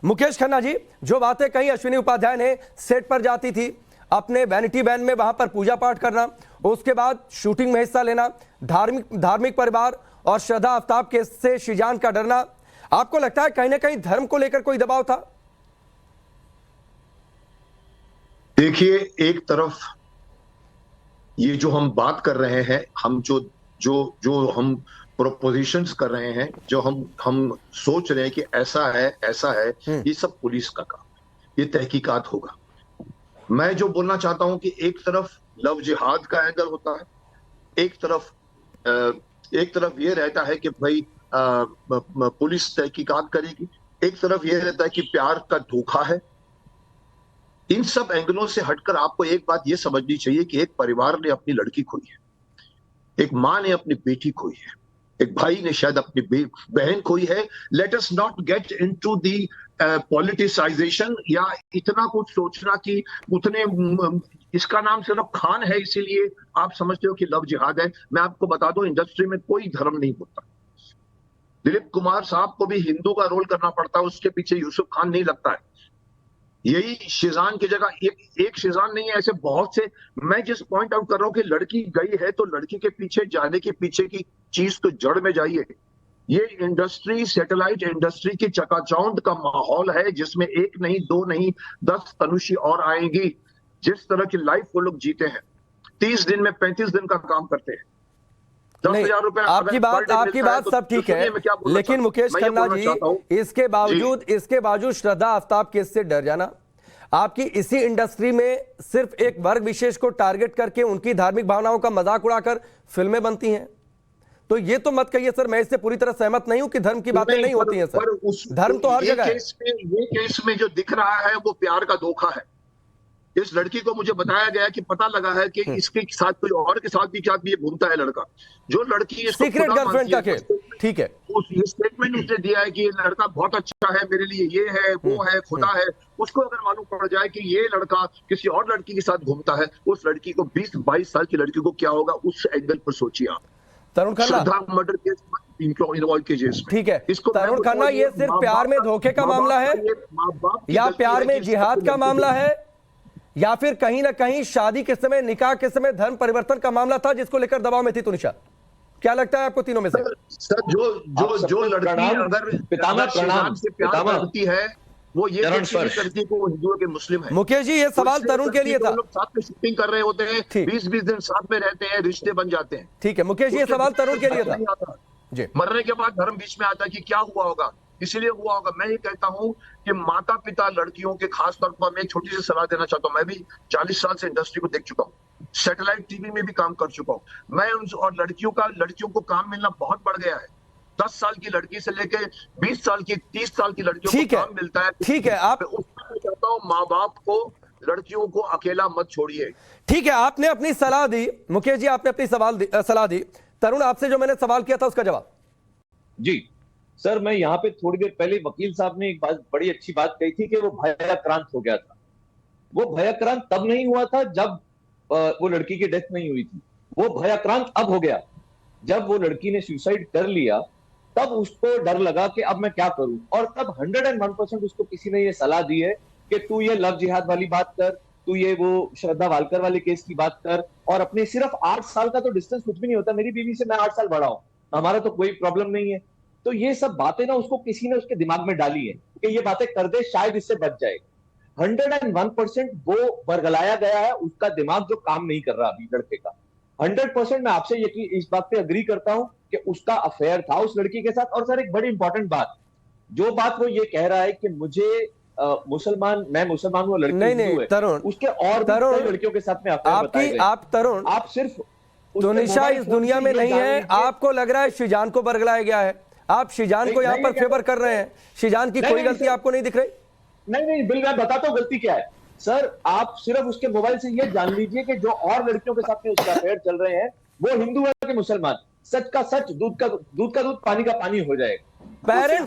मुकेश खन्ना जी, जो बातें कही अश्विनी उपाध्याय ने सेट पर जाती थी, अपने वैनिटी वैन में वहां पर पूजा पाठ करना, उसके बाद शूटिंग में हिस्सा लेना, धार्मिक परिवार और श्रद्धा आफ्ताब केस से शीजान का डरना, आपको लगता है कहीं ना कहीं धर्म को लेकर कोई दबाव था? देखिए, एक तरफ ये जो हम बात कर रहे हैं, हम जो हम प्रोपोजिशंस कर रहे हैं, जो हम सोच रहे हैं कि ऐसा है, ये सब पुलिस का काम है, ये तहकीकात होगा। मैं जो बोलना चाहता हूं कि एक तरफ लव जिहाद का एंगल होता है, एक तरफ ये रहता है कि भाई पुलिस तहकीकात करेगी, एक तरफ ये रहता है कि प्यार का धोखा है। इन सब एंगलों से हटकर आपको एक बात यह समझनी चाहिए कि एक परिवार ने अपनी लड़की खोई है, एक मां ने अपनी बेटी खोई है, एक भाई ने शायद अपनी बहन खोई है। Let us not get into the politicisation या इतना कुछ सोचना कि उतने इसका नाम सिर्फ खान है इसीलिए आप समझते हो कि लव जिहाद है। मैं आपको बता दूं, इंडस्ट्री में कोई धर्म नहीं होता। दिलीप कुमार साहब को भी हिंदू का रोल करना पड़ता है, उसके पीछे यूसुफ खान नहीं लगता है। यही शीजान की जगह एक शीजान नहीं है, ऐसे बहुत से। मैं जिस पॉइंट आउट कर रहा हूं कि लड़की गई है तो लड़की के पीछे जाने के पीछे की चीज तो जड़ में जाइए। ये इंडस्ट्री, सैटेलाइट इंडस्ट्री की चकाचौंध का माहौल है, जिसमें एक नहीं, दो नहीं, 10 तनुषी और आएंगी। जिस तरह की लाइफ वो लोग जीते हैं, 30 दिन में 35 दिन का काम करते हैं, 10,000 रुपए। आपकी बात सब ठीक है, लेकिन मुकेश खन्ना जी, इसके बावजूद श्रद्धा आफ्ताब केस से डर जाना, आपकी इसी इंडस्ट्री में सिर्फ एक वर्ग विशेष को टारगेट करके उनकी धार्मिक भावनाओं का मजाक उड़ाकर फिल्में बनती हैं, तो ये तो मत कहिए सर, मैं इससे पूरी तरह सहमत नहीं हूं कि धर्म की बातें नहीं होती हैं सर। धर्म तो हर जगह है। ये केस में जो दिख रहा है वो प्यार का धोखा है। इस लड़की को मुझे बताया गया कि पता लगा है कि इसके साथ कोई और के साथ भी ये घूमता है लड़का। जो लड़की सीक्रेट गर्लफ्रेंड का खेल, ठीक है, उस स्टेटमेंट उसने दिया है कि लड़का बहुत अच्छा है मेरे लिए, ये है वो है खुदा है। उसको अगर मालूम पड़ जाए कि ये लड़का किसी और लड़की के साथ घूमता है, उस लड़की को 20-22 साल की लड़की को क्या होगा, उस एंगल पर सोचिए आप। तरुण खन्ना, मर्डर केस इन्वॉल्व कीजिए इसमें, ठीक है। तरुण खन्ना, ये सिर्फ प्यार में धोखे का मामला है या प्यार में जिहाद का मामला है, या फिर कहीं ना कहीं शादी के समय, निकाह के समय धर्म परिवर्तन का मामला था जिसको लेकर दबाव में थी तुनिशा? क्या लगता है आपको तीनों में से? सर, जो लड़की अगर शीजान से प्यार करती है, वो ये करती को हिंदुओं के मुस्लिम है। मुकेश जी, ये सवाल तरुण के लिए था। लोग साथ में शूटिंग कर रहे होते हैं, 20-20 दिन साथ में रहते हैं, रिश्ते बन जाते हैं। ठीक है मुकेश जी, ये सवाल तरुण के लिए था जी। मरने के बाद धर्म बीच में आता है कि क्या हुआ होगा, इसलिए हुआ होगा। मैं ये कहता हूं कि माता पिता लड़कियों के, खास तौर पर मैं एक छोटी सी सलाह देना चाहता हूं। मैं भी 40 साल से इंडस्ट्री को देख चुका हूं, सैटेलाइट टीवी में भी काम कर चुका हूं मैं। और लड़कियों को काम मिलना बहुत बढ़ गया है। 10 साल की लड़की से लेकर 20 साल की, 30 साल की लड़कियों को काम मिलता है। ठीक है, आप उसमें चाहता हूं माँ बाप को, लड़कियों को अकेला मत छोड़िए। ठीक है, आपने अपनी सलाह दी मुकेश जी, आपने अपनी सलाह दी। तरुण, आपसे जो मैंने सवाल किया था उसका जवाब। जी सर, मैं यहाँ पे थोड़ी देर पहले वकील साहब ने एक बात, बड़ी अच्छी बात कही थी कि वो भयाक्रांत हो गया था। वो भयाक्रांत तब नहीं हुआ था जब वो लड़की की डेथ नहीं हुई थी। वो भयाक्रांत अब हो गया जब वो लड़की ने सुसाइड कर लिया। तब उसको डर लगा कि अब मैं क्या करूं, और तब 101% उसको किसी ने ये सलाह दी है कि तू ये लव जिहाद वाली बात कर, तू ये वो श्रद्धा वालकर वाले केस की बात कर, और अपने सिर्फ 8 साल का तो डिस्टेंस कुछ भी नहीं होता। मेरी बीवी से मैं 8 साल बड़ा हूं, हमारा तो कोई प्रॉब्लम नहीं है। तो ये सब बातें ना उसको किसी ने उसके दिमाग में डाली है कि ये बातें कर दे, शायद इससे बच जाए। 101% वो बरगलाया गया है, उसका दिमाग जो काम नहीं कर रहा अभी लड़के का। 100% मैं आपसे इस बात पे अग्री करता हूं कि उसका अफेयर था उस लड़की के साथ। और सर, एक बड़ी इंपॉर्टेंट बात, जो बात वो ये कह रहा है कि मुझे मैं मुसलमान हूं, लड़की हिंदू है, तरुण, उसके और कई लड़कियों के साथ में आप सिर्फ तुनिशा इस दुनिया में नहीं है। आपको लग रहा है शीजान को बरगलाया गया है, आप शीजान को यहाँ पर फेवर कर रहे हैं। शीजान की कोई गलती आपको नहीं दिख रही? नहीं, बिल मैं बताता हूँ गलती क्या है सर। आप सिर्फ उसके मोबाइल से ये जान लीजिए कि जो और लड़कियों के साथ में उसके अफेयर चल रहे हैं वो हिंदू है कि मुसलमान। सच का सच, दूध का दूध, पानी का पानी हो जाएगा। पेरेंट्स